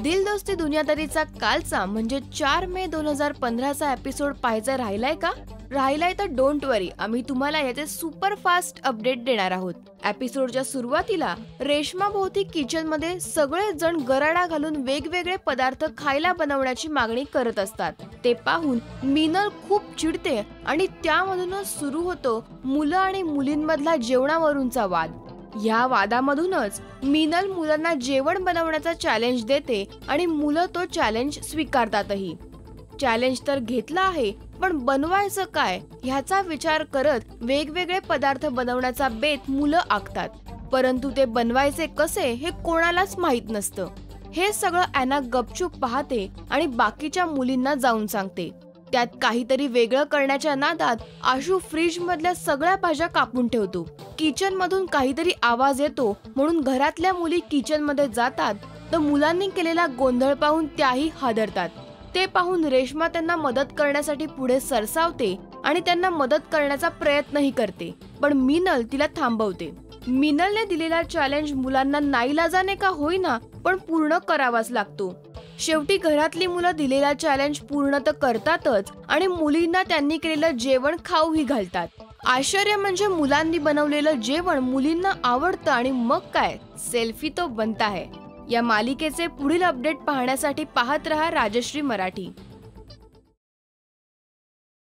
दिल दोस्ती दुनियादारीचा कालचा म्हणजे 4 मे 2015चा एपिसोड पाहायचा राहिलाय का? राहिलाय तर डोंट वरी, आम्ही तुम्हाला याचे सुपर फास्ट अपडेट देणार आहोत. एपिसोडच्या सुरुवातीला रेश्मा भोवती किचन मध्ये सगळेच जण गराडा घालून वेगवेगळे पदार्थ खायला बनवण्याची मागणी करत असतात. ते पाहून मीनल खूप चिडते आणि त्यामधूनच सुरू होतो मुलं आणि मुलींमधला जेवणावरूनचा वाद. या वादामधूनच मीनल मुलांना जेवण बनवण्याचा चॅलेंज देते आणि मुलं तो चॅलेंज स्वीकारतातही. चॅलेंज तर घेतला आहे, पण बनवायचं काय ह्याचा विचार करत वेगवेगळे पदार्थ बनवण्याचा बेत मुलं आखतात. परंतु ते बनवायचे कसे हे कोणालाच माहित नसतं. हे सगळं ॲना गपचूप पाहते आणि बाकीच्या मुलींना जाऊन सांगते. त्यात काहीतरी वेगळं करण्याच्या नादात आशू फ्रीज मधल्या सगळ्या भाज्या कापून ठेवतो. किचन मधून काहीतरी आवाज येतो म्हणून घरातल्या मुली किचन मध्ये जातात, तर मुलांनी केलेला गोंधळ पाहून त्याही हादरतात. ते पाहून रेश्मा त्यांना मदत करण्यासाठी पुढे सरसावते आणि त्यांना मदत करण्याचा प्रयत्नही करते, पण मीनल तिला थांबवते. मीनलने दिलेला चॅलेंज मुलांना नाईलाजाने का होईना पण पूर्ण करावाच लागतो. शेवटी घरातली मुलं दिलेला चॅलेंज पूर्ण तर करतातच आणि मुलींना त्यांनी केलेलं जेवण खाऊही घालतात. आश्चर्य म्हणजे मुलांनी बनवलेलं जेवण मुलींना आवडतं आणि मग काय, सेल्फी तो बनता है. या मालिकेचे पुढील अपडेट पाहण्यासाठी पाहत रहा राजश्री मराठी.